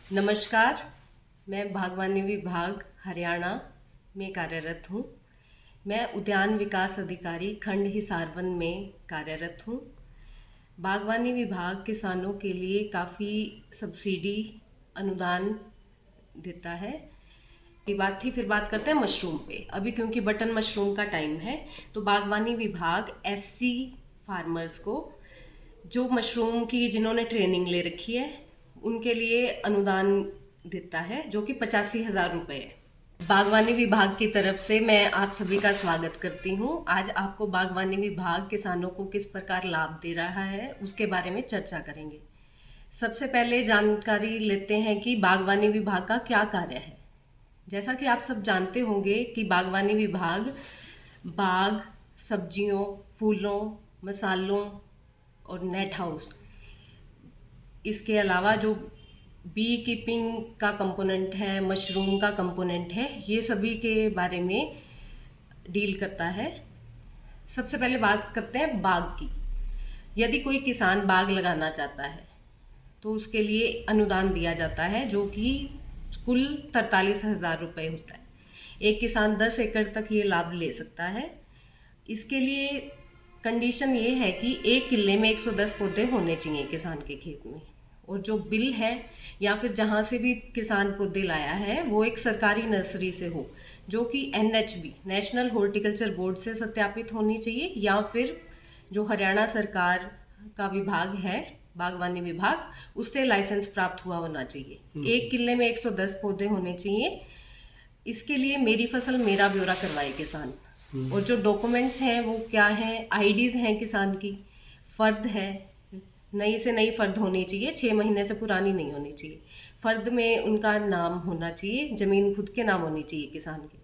नमस्कार। मैं बागवानी विभाग हरियाणा में कार्यरत हूँ। मैं उद्यान विकास अधिकारी खंड हिसारवन में कार्यरत हूँ। बागवानी विभाग किसानों के लिए काफ़ी सब्सिडी अनुदान देता है। ये बात थी, फिर बात करते हैं मशरूम पे। अभी क्योंकि बटन मशरूम का टाइम है तो बागवानी विभाग एससी फार्मर्स को, जो मशरूम की जिन्होंने ट्रेनिंग ले रखी है, उनके लिए अनुदान देता है जो कि 85,000 रुपये है। बागवानी विभाग की तरफ से मैं आप सभी का स्वागत करती हूँ। आज आपको बागवानी विभाग किसानों को किस प्रकार लाभ दे रहा है उसके बारे में चर्चा करेंगे। सबसे पहले जानकारी लेते हैं कि बागवानी विभाग का क्या कार्य है। जैसा कि आप सब जानते होंगे कि बागवानी विभाग बाग, सब्जियों, फूलों, मसालों और नेट हाउस, इसके अलावा जो बी कीपिंग का कंपोनेंट है, मशरूम का कंपोनेंट है, ये सभी के बारे में डील करता है। सबसे पहले बात करते हैं बाग की। यदि कोई किसान बाग लगाना चाहता है तो उसके लिए अनुदान दिया जाता है जो कि कुल 43,000 रुपये होता है। एक किसान 10 एकड़ तक ये लाभ ले सकता है। इसके लिए कंडीशन ये है कि एक किले में 110 पौधे होने चाहिए किसान के खेत में, और जो बिल है या फिर जहाँ से भी किसान पौधे लाया है वो एक सरकारी नर्सरी से हो, जो कि NHB नेशनल हॉर्टिकल्चर बोर्ड से सत्यापित होनी चाहिए, या फिर जो हरियाणा सरकार का विभाग है बागवानी विभाग, उससे लाइसेंस प्राप्त हुआ होना चाहिए। एक किले में 110 पौधे होने चाहिए। इसके लिए मेरी फसल मेरा ब्यौरा करवाए किसान, और जो डॉक्यूमेंट्स हैं वो क्या हैं, आईडीज़ हैं किसान की, फ़र्द है, नई से नई फ़र्द होनी चाहिए, 6 महीने से पुरानी नहीं होनी चाहिए। फ़र्द में उनका नाम होना चाहिए, ज़मीन खुद के नाम होनी चाहिए किसान की।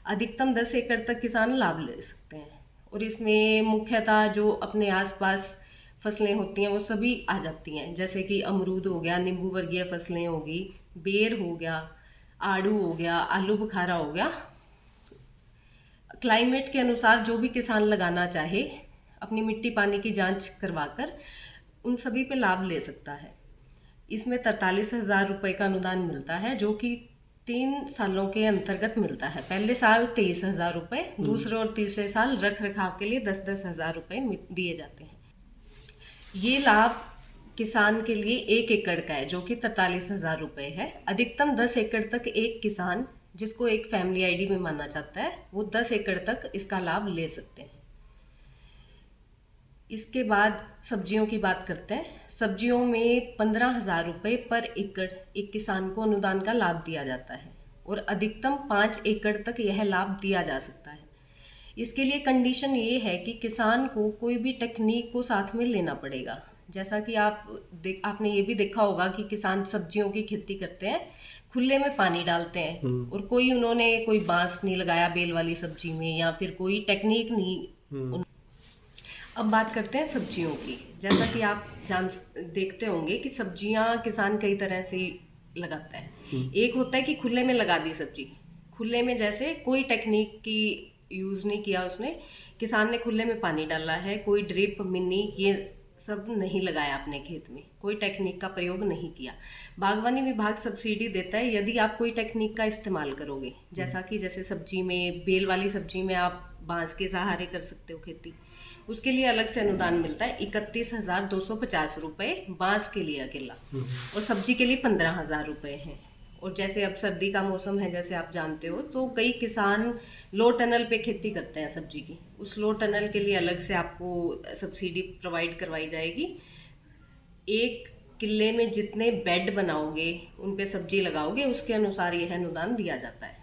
अधिकतम 10 एकड़ तक किसान लाभ ले सकते हैं, और इसमें मुख्यतः जो अपने आसपास फसलें होती हैं वो सभी आ जाती हैं, जैसे कि अमरूद हो गया, नींबू वर्गीय फसलें होगी, बेर हो गया, आड़ू हो गया, आलू बुखारा हो गया। क्लाइमेट के अनुसार जो भी किसान लगाना चाहे अपनी मिट्टी पानी की जांच करवाकर उन सभी पे लाभ ले सकता है। इसमें 43,000 रुपये का अनुदान मिलता है जो कि 3 सालों के अंतर्गत मिलता है। पहले साल 23,000 रुपये, दूसरे और तीसरे साल रख रखाव के लिए 10-10 हज़ार रुपये दिए जाते हैं। ये लाभ किसान के लिए 1 एकड़ का है जो कि 43,000 रुपये है। अधिकतम 10 एकड़ तक एक किसान, जिसको एक फैमिली आईडी में माना जाता है, वो 10 एकड़ तक इसका लाभ ले सकते हैं। इसके बाद सब्जियों की बात करते हैं। सब्जियों में 15,000 रुपये पर एकड़ एक किसान को अनुदान का लाभ दिया जाता है, और अधिकतम 5 एकड़ तक यह लाभ दिया जा सकता है। इसके लिए कंडीशन ये है कि किसान को कोई भी टेक्निक को साथ में लेना पड़ेगा। जैसा कि आपने ये भी देखा होगा कि किसान सब्जियों की खेती करते हैं, खुले में पानी डालते हैं, और उन्होंने कोई बांस नहीं लगाया बेल वाली सब्जी में, या फिर कोई टेक्निक नहीं। अब बात करते हैं सब्जियों की। जैसा कि आप देखते होंगे कि सब्जियां किसान कई तरह से लगाता है। एक होता है कि खुले में लगा दी सब्जी, खुले में जैसे कोई टेक्निक की यूज़ नहीं किया उसने, किसान ने खुले में पानी डाला है, कोई ड्रिप, मिनी, ये सब नहीं लगाया अपने खेत में, कोई टेक्निक का प्रयोग नहीं किया। बागवानी विभाग सब्सिडी देता है यदि आप कोई टेक्निक का इस्तेमाल करोगे, जैसे सब्जी में, बेल वाली सब्जी में आप बांस के सहारे कर सकते हो खेती, उसके लिए अलग से अनुदान मिलता है 31,250 रुपये बांस के लिए अकेला, और सब्जी के लिए 15,000 रुपये हैं। और जैसे अब सर्दी का मौसम है, जैसे आप जानते हो, तो कई किसान लो टनल पे खेती करते हैं सब्जी की, उस लो टनल के लिए अलग से आपको सब्सिडी प्रोवाइड करवाई जाएगी। एक किले में जितने बेड बनाओगे, उन पे सब्जी लगाओगे, उसके अनुसार यह अनुदान दिया जाता है।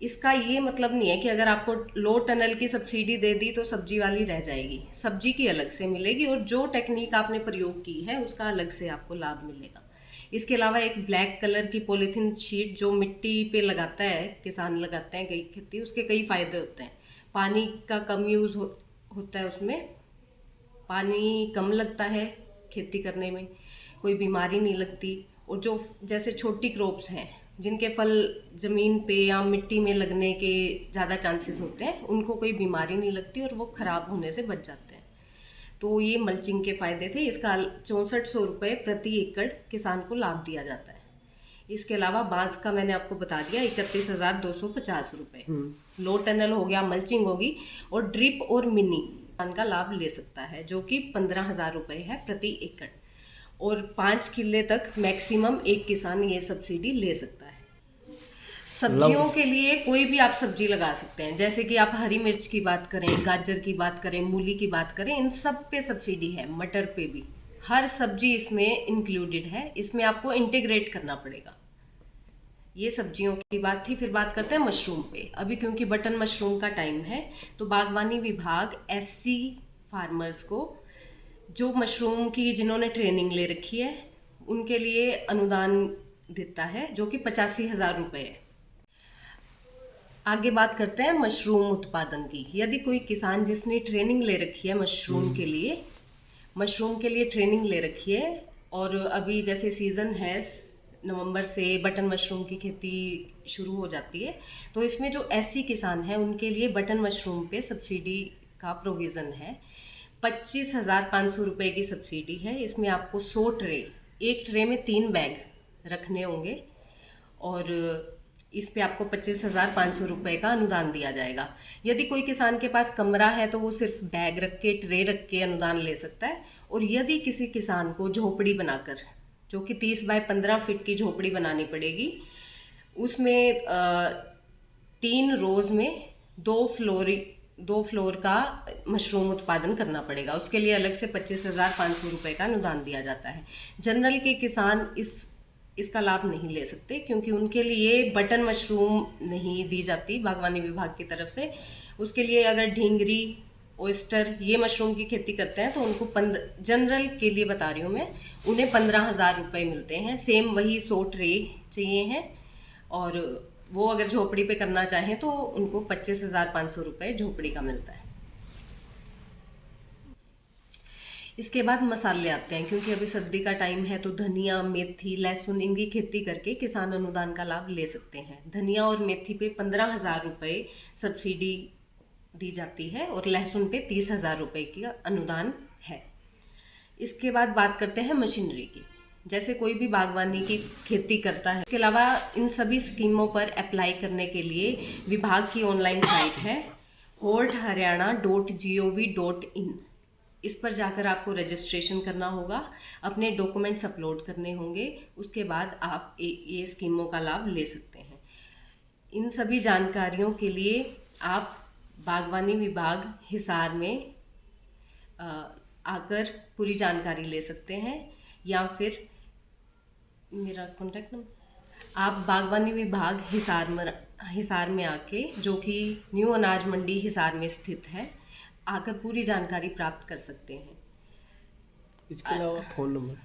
इसका ये मतलब नहीं है कि अगर आपको लो टनल की सब्सिडी दे दी तो सब्जी वाली रह जाएगी, सब्जी की अलग से मिलेगी, और जो टेक्निक आपने प्रयोग की है उसका अलग से आपको लाभ मिलेगा। इसके अलावा एक ब्लैक कलर की पॉलीथीन शीट जो मिट्टी पे लगाता है, किसान लगाते हैं कई खेती, उसके कई फ़ायदे होते हैं। पानी का कम यूज़ होता है, उसमें पानी कम लगता है खेती करने में, कोई बीमारी नहीं लगती, और जो जैसे छोटी क्रॉप्स हैं जिनके फल ज़मीन पे या मिट्टी में लगने के ज़्यादा चांसेस होते हैं, उनको कोई बीमारी नहीं लगती और वो ख़राब होने से बच जाते हैं। तो ये मल्चिंग के फ़ायदे थे। इसका 6400 रुपये प्रति एकड़ किसान को लाभ दिया जाता है। इसके अलावा बांस का मैंने आपको बता दिया 31,250 रुपये। लो टनल हो गया, मल्चिंग होगी, और ड्रिप और मिनी का लाभ ले सकता है जो कि 15,000 रुपये है प्रति एकड़, और 5 किले तक मैक्सिमम एक किसान ये सब्सिडी ले सकता है। सब्जियों के लिए कोई भी आप सब्जी लगा सकते हैं, जैसे कि आप हरी मिर्च की बात करें, गाजर की बात करें, मूली की बात करें, इन सब पे सब्सिडी है, मटर पे भी, हर सब्जी इसमें इंक्लूडेड है। इसमें आपको इंटीग्रेट करना पड़ेगा। ये सब्जियों की बात थी। फिर बात करते हैं मशरूम पे। अभी क्योंकि बटन मशरूम का टाइम है, तो बागवानी विभाग SC फार्मर्स को, जो मशरूम की जिन्होंने ट्रेनिंग ले रखी है, उनके लिए अनुदान देता है जो कि 85,000 रुपये है। आगे बात करते हैं मशरूम उत्पादन की। यदि कोई किसान जिसने ट्रेनिंग ले रखी है मशरूम के लिए ट्रेनिंग ले रखी है, और अभी जैसे सीज़न है, नवंबर से बटन मशरूम की खेती शुरू हो जाती है, तो इसमें जो SC किसान है उनके लिए बटन मशरूम पे सब्सिडी का प्रोविज़न है। 25,500 रुपये की सब्सिडी है। इसमें आपको 100 ट्रे, एक ट्रे में 3 बैग रखने होंगे, और इस पे आपको 25,500 रुपये का अनुदान दिया जाएगा। यदि कोई किसान के पास कमरा है तो वो सिर्फ बैग रख के, ट्रे रख के अनुदान ले सकता है। और यदि किसी किसान को झोपड़ी बनाकर, जो कि 30 बाय 15 फीट की झोपड़ी बनानी पड़ेगी, उसमें 3 रोज में 2 फ्लोर का मशरूम उत्पादन करना पड़ेगा। उसके लिए अलग से 25,500 रुपये का अनुदान दिया जाता है। जनरल के किसान इसका लाभ नहीं ले सकते, क्योंकि उनके लिए बटन मशरूम नहीं दी जाती बागवानी विभाग की तरफ से। उसके लिए अगर ढींगरी, ओयस्टर, ये मशरूम की खेती करते हैं तो उनको जनरल के लिए बता रही हूँ मैं, उन्हें 15,000 रुपये मिलते हैं। सेम वही 100 ट्रे चाहिए हैं, और वो अगर झोपड़ी पे करना चाहें तो उनको 25,500 रुपये झोपड़ी का मिलता है। इसके बाद मसाले आते हैं, क्योंकि अभी सर्दी का टाइम है, तो धनिया, मेथी, लहसुन, इनकी खेती करके किसान अनुदान का लाभ ले सकते हैं। धनिया और मेथी पे 15,000 रुपये सब्सिडी दी जाती है, और लहसुन पे 30,000 रुपये की अनुदान है। इसके बाद बात करते हैं मशीनरी की। जैसे कोई भी बागवानी की खेती करता है, इसके अलावा इन सभी स्कीमों पर अप्लाई करने के लिए विभाग की ऑनलाइन साइट है hortharyana.gov.in। इस पर जाकर आपको रजिस्ट्रेशन करना होगा, अपने डॉक्यूमेंट्स अपलोड करने होंगे, उसके बाद आप ये स्कीमों का लाभ ले सकते हैं। इन सभी जानकारियों के लिए आप बागवानी विभाग हिसार में आकर पूरी जानकारी ले सकते हैं, या फिर मेरा कॉन्टैक्ट नंबर, आप बागवानी विभाग हिसार में आके, जो कि न्यू अनाज मंडी हिसार में स्थित है, आकर पूरी जानकारी प्राप्त कर सकते हैं। इसके अलावा फ़ोन नंबर,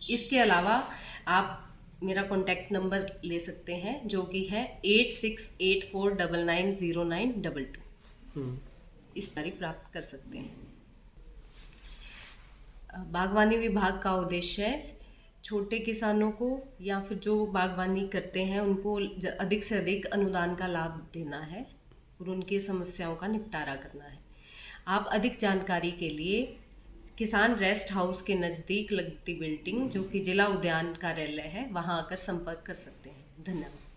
इसके अलावा आप मेरा कॉन्टैक्ट नंबर ले सकते हैं, जो कि है 8684990922। इस तारीख प्राप्त कर सकते हैं। बागवानी विभाग का उद्देश्य है छोटे किसानों को, या फिर जो बागवानी करते हैं, उनको अधिक से अधिक अनुदान का लाभ देना है और उनकी समस्याओं का निपटारा करना है। आप अधिक जानकारी के लिए किसान रेस्ट हाउस के नज़दीक लगती बिल्डिंग, जो कि जिला उद्यान कार्यालय है, वहां आकर संपर्क कर सकते हैं। धन्यवाद।